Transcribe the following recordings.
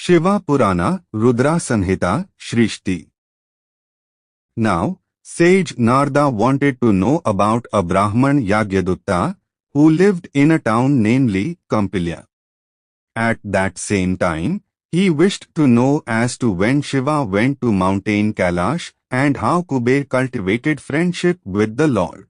ShivaPurana, Rudra Samhita, Srishti. Now, sage Narada wanted to know about a Brahman Yagyadutta who lived in a town namely Kampilya. At that same time, he wished to know as to when Shiva went to mountain Kailash and how Kubera cultivated friendship with the Lord.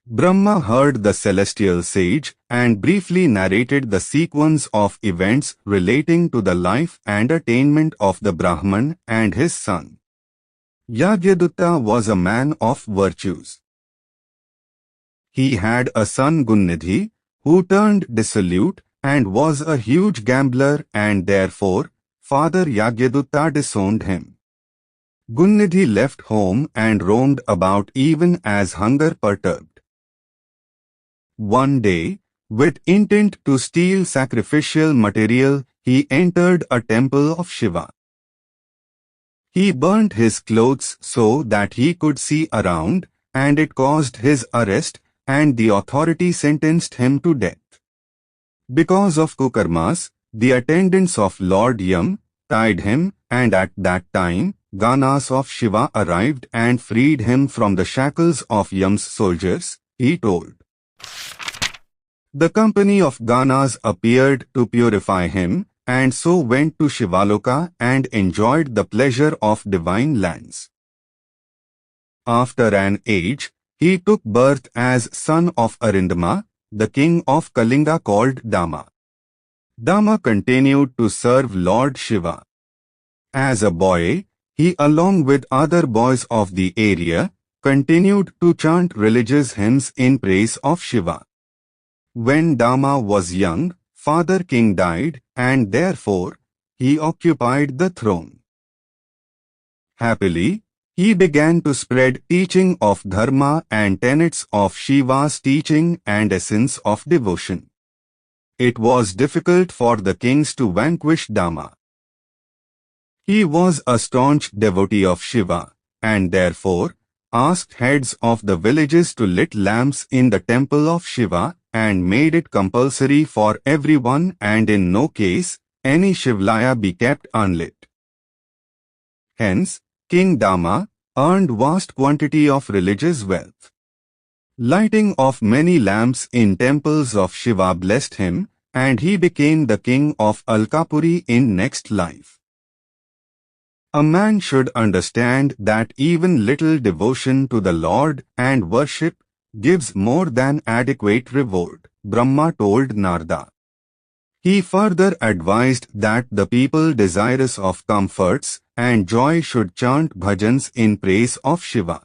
Brahma heard the celestial sage and briefly narrated the sequence of events relating to the life and attainment of the Brahman and his son. Yagyadutta was a man of virtues. He had a son Gunnidhi, who turned dissolute and was a huge gambler, and therefore Father Yagyadutta disowned him. Gunnidhi left home and roamed about even as hunger perturbed. One day, with intent to steal sacrificial material, he entered a temple of Shiva. He burnt his clothes so that he could see around, and it caused his arrest, and the authority sentenced him to death. Because of kukarmas, the attendants of Lord Yam tied him, and at that time, Ganas of Shiva arrived and freed him from the shackles of Yam's soldiers, he told. The company of Ganas appeared to purify him, and so went to Shivaloka and enjoyed the pleasure of divine lands. After an age, he took birth as son of Arindama, the king of Kalinga called Dama. Dama continued to serve Lord Shiva. As a boy, he along with other boys of the area, continued to chant religious hymns in praise of Shiva. When Dama was young, Father King died, and therefore, he occupied the throne. Happily, he began to spread teaching of dharma and tenets of Shiva's teaching and essence of devotion. It was difficult for the kings to vanquish Dama. He was a staunch devotee of Shiva, and therefore, asked heads of the villages to lit lamps in the temple of Shiva, and made it compulsory for everyone, and in no case any Shivlaya be kept unlit. Hence, King Dama earned vast quantity of religious wealth. Lighting of many lamps in temples of Shiva blessed him, and he became the king of Alkapuri in next life. A man should understand that even little devotion to the Lord and worship gives more than adequate reward, Brahma told Narada. He further advised that the people desirous of comforts and joy should chant bhajans in praise of Shiva.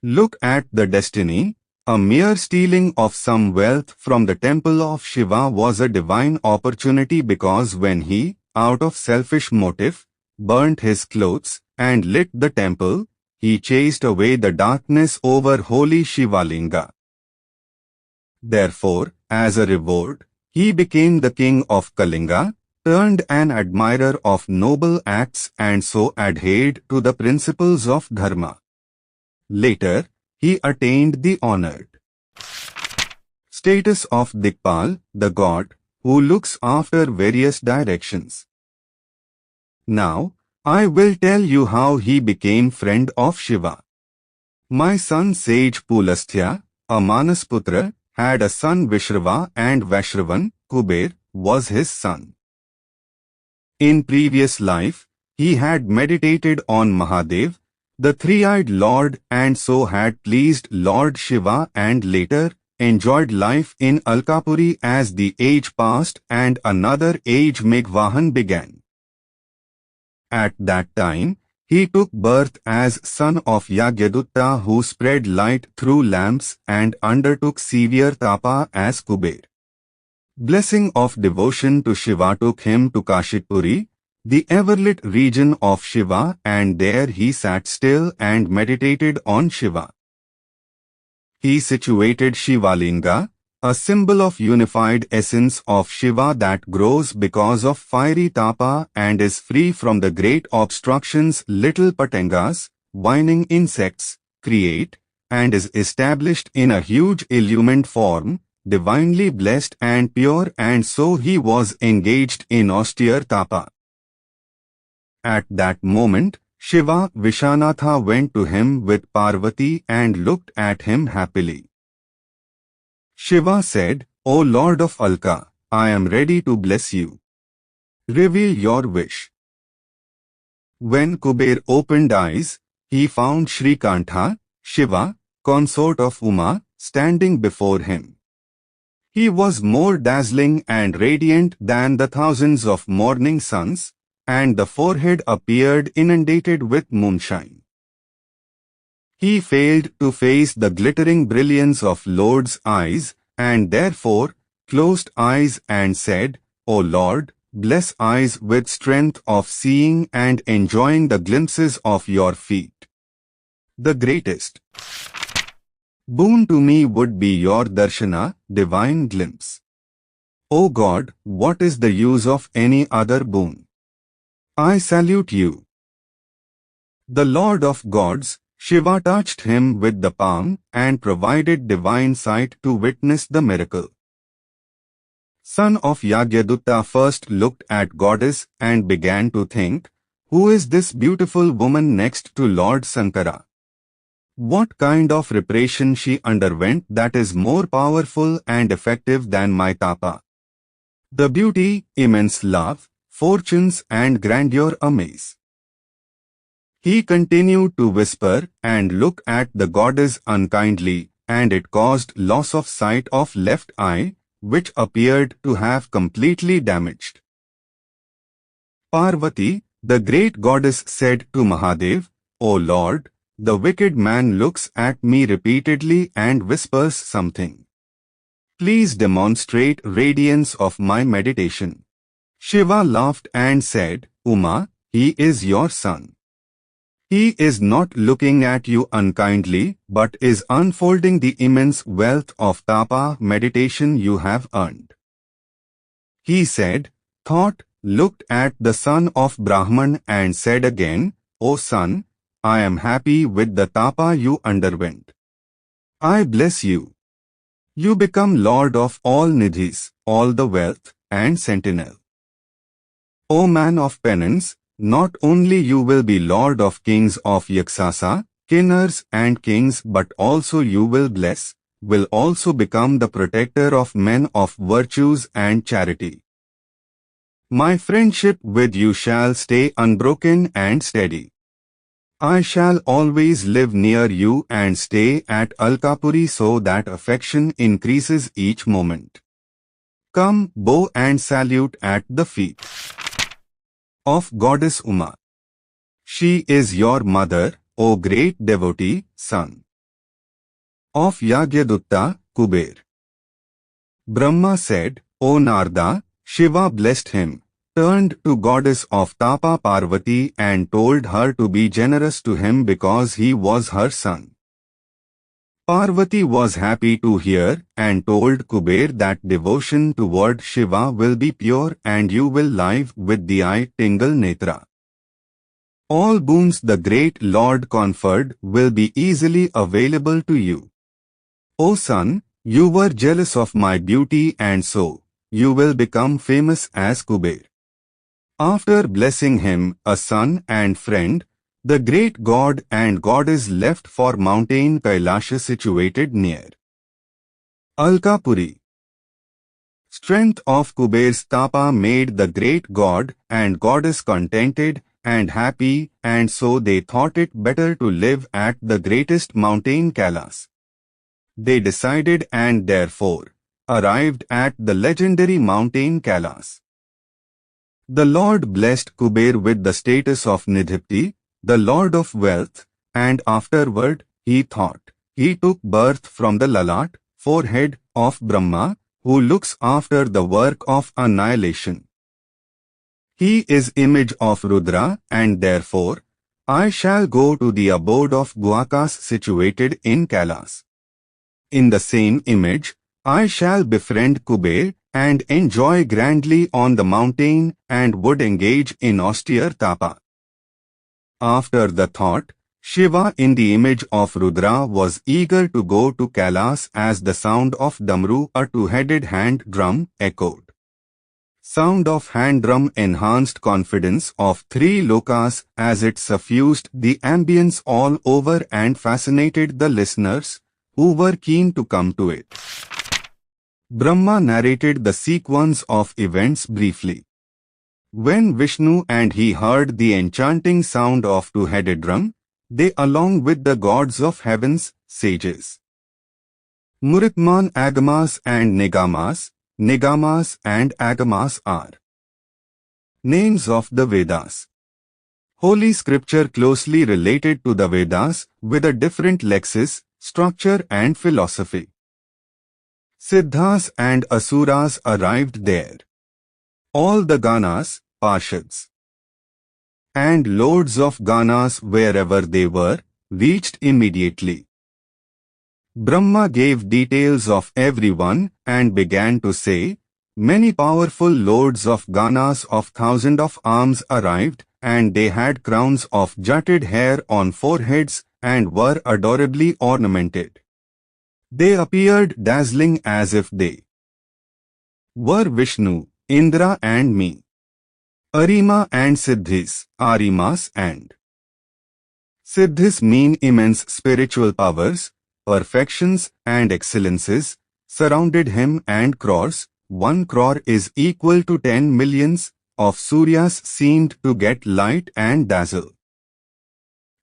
Look at the destiny. A mere stealing of some wealth from the temple of Shiva was a divine opportunity, because when he, out of selfish motive, burnt his clothes and lit the temple, he chased away the darkness over holy Shivalinga. Therefore, as a reward, he became the king of Kalinga, turned an admirer of noble acts, and so adhered to the principles of dharma. Later, he attained the honored status of Dikpal, the god, who looks after various directions. Now, I will tell you how he became friend of Shiva. My son sage Pulasthya, a Manasputra, had a son Vishrava, and Vashravan, Kubera, was his son. In previous life, he had meditated on Mahadev, the three-eyed Lord, and so had pleased Lord Shiva, and later enjoyed life in Alkapuri as the age passed and another age Meghvahan began. At that time, he took birth as son of Yagyadutta, who spread light through lamps and undertook severe tapa as Kubera. Blessing of devotion to Shiva took him to Kashipuri, the everlit region of Shiva, and there he sat still and meditated on Shiva. He situated Shivalinga, a symbol of unified essence of Shiva that grows because of fiery tapa and is free from the great obstructions little patangas, whining insects, create, and is established in a huge illumined form, divinely blessed and pure, and so he was engaged in austere tapa. At that moment, Shiva Vishanatha went to him with Parvati and looked at him happily. Shiva said, "O Lord of Alka, I am ready to bless you. Reveal your wish." When Kubera opened eyes, he found Shrikantha, Shiva, consort of Uma, standing before him. He was more dazzling and radiant than the thousands of morning suns, and the forehead appeared inundated with moonshine. He failed to face the glittering brilliance of Lord's eyes, and therefore closed eyes and said, "O Lord, bless eyes with strength of seeing and enjoying the glimpses of your feet. The greatest boon to me would be your darshana, divine glimpse. O God, what is the use of any other boon? I salute you." The Lord of gods, Shiva, touched him with the palm and provided divine sight to witness the miracle. Son of Yagyadutta first looked at goddess and began to think, "Who is this beautiful woman next to Lord Sankara? What kind of repression she underwent that is more powerful and effective than my tapa? The beauty, immense love, fortunes and grandeur amaze." He continued to whisper and look at the goddess unkindly, and it caused loss of sight of left eye, which appeared to have completely damaged. Parvati, the great goddess, said to Mahadev, "O Lord, the wicked man looks at me repeatedly and whispers something. Please demonstrate radiance of my meditation." Shiva laughed and said, "Uma, he is your son. He is not looking at you unkindly, but is unfolding the immense wealth of tapa meditation you have earned." He said, thought, looked at the son of Brahman and said again, "O son, I am happy with the tapa you underwent. I bless you. You become Lord of all nidhis, all the wealth, and sentinel. O man of penance, not only you will be Lord of kings of Yaksasa, kinnars and kings, but also you will also become the protector of men of virtues and charity. My friendship with you shall stay unbroken and steady. I shall always live near you and stay at Alkapuri so that affection increases each moment. Come, bow and salute at the feet of Goddess Uma. She is your mother, O great devotee, son of Yagyadutta, Kubera." Brahma said, "O Narada," Shiva blessed him, turned to goddess of Tapa Parvati and told her to be generous to him because he was her son. Parvati was happy to hear and told Kubera that devotion toward Shiva will be pure and you will live with the eye tingle netra. All boons the great Lord conferred will be easily available to you. O son, you were jealous of my beauty and so you will become famous as Kubera." After blessing him, a son and friend, the great god and goddess left for mountain Kailasha situated near Alkapuri. Strength of Kubera's tapa made the great god and goddess contented and happy, and so they thought it better to live at the greatest mountain Kailas. They decided and therefore arrived at the legendary mountain Kailas. The Lord blessed Kubera with the status of Nidhipti, the Lord of wealth, and afterward, he thought, he took birth from the Lalat, forehead, of Brahma, who looks after the work of annihilation. He is image of Rudra, and therefore, I shall go to the abode of Guakas situated in Kailas. In the same image, I shall befriend Kubera and enjoy grandly on the mountain and would engage in austere tapa. After the thought, Shiva in the image of Rudra was eager to go to Kailas as the sound of Damru, a two-headed hand drum, echoed. Sound of hand drum enhanced confidence of three lokas as it suffused the ambience all over and fascinated the listeners, who were keen to come to it. Brahma narrated the sequence of events briefly. When Vishnu and he heard the enchanting sound of two-headed drum, they along with the gods of heavens, sages, Muritman Agamas and Nigamas, Nigamas and Agamas are names of the Vedas. Holy scripture closely related to the Vedas with a different lexis, structure and philosophy. Siddhas and Asuras arrived there. All the Ganas, Parshads, and lords of Ganas wherever they were, reached immediately. Brahma gave details of everyone and began to say, many powerful lords of Ganas of thousand of arms arrived, and they had crowns of jutted hair on foreheads and were adorably ornamented. They appeared dazzling as if they were Vishnu, Indra and me, Arima and Siddhis, Arimas and Siddhis mean immense spiritual powers, perfections and excellences, surrounded him and crores, 1 crore is equal to 10 millions, of Suryas seemed to get light and dazzle.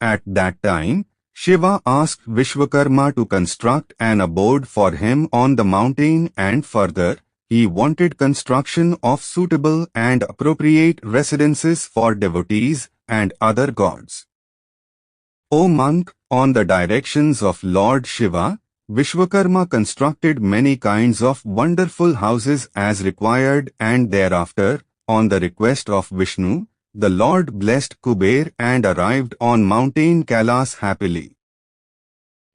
At that time, Shiva asked Vishwakarma to construct an abode for him on the mountain and further, he wanted construction of suitable and appropriate residences for devotees and other gods. O monk, on the directions of Lord Shiva, Vishwakarma constructed many kinds of wonderful houses as required and thereafter, on the request of Vishnu, the Lord blessed Kubera and arrived on mountain Kailas happily.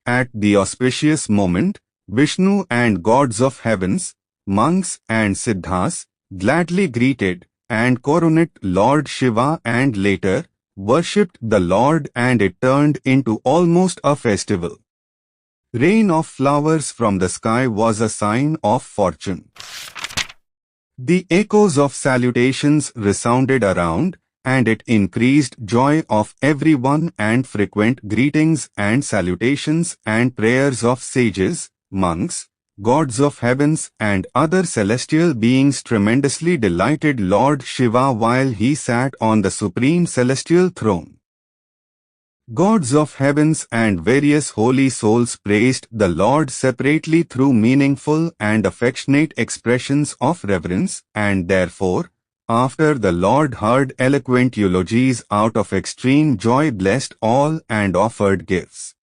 At the auspicious moment, Vishnu and gods of heavens, monks and siddhas, gladly greeted and coronated Lord Shiva and later, worshipped the Lord and it turned into almost a festival. Rain of flowers from the sky was a sign of fortune. The echoes of salutations resounded around, and it increased joy of everyone and frequent greetings and salutations and prayers of sages, monks, gods of heavens and other celestial beings tremendously delighted Lord Shiva while he sat on the supreme celestial throne. Gods of heavens and various holy souls praised the Lord separately through meaningful and affectionate expressions of reverence, and therefore, after the Lord heard eloquent eulogies out of extreme joy blessed all and offered gifts.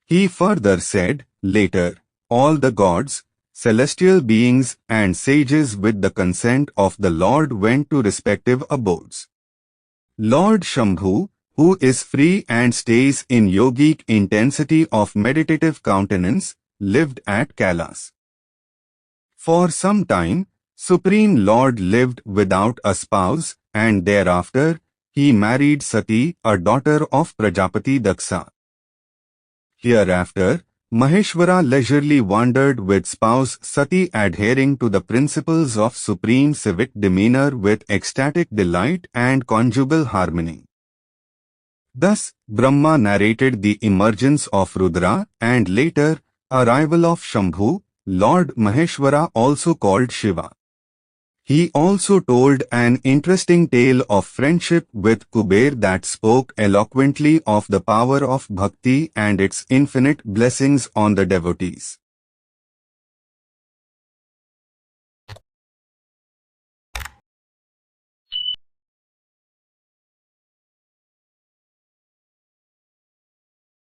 He further said, later, all the gods, celestial beings and sages with the consent of the Lord went to respective abodes. Lord Shambhu, who is free and stays in yogic intensity of meditative countenance, lived at Kailas. For some time, Supreme Lord lived without a spouse, and thereafter, he married Sati, a daughter of Prajapati Daksa. Hereafter, Maheshwara leisurely wandered with spouse Sati adhering to the principles of supreme civic demeanor with ecstatic delight and conjugal harmony. Thus, Brahma narrated the emergence of Rudra and later, arrival of Shambhu, Lord Maheshwara also called Shiva. He also told an interesting tale of friendship with Kubera that spoke eloquently of the power of bhakti and its infinite blessings on the devotees.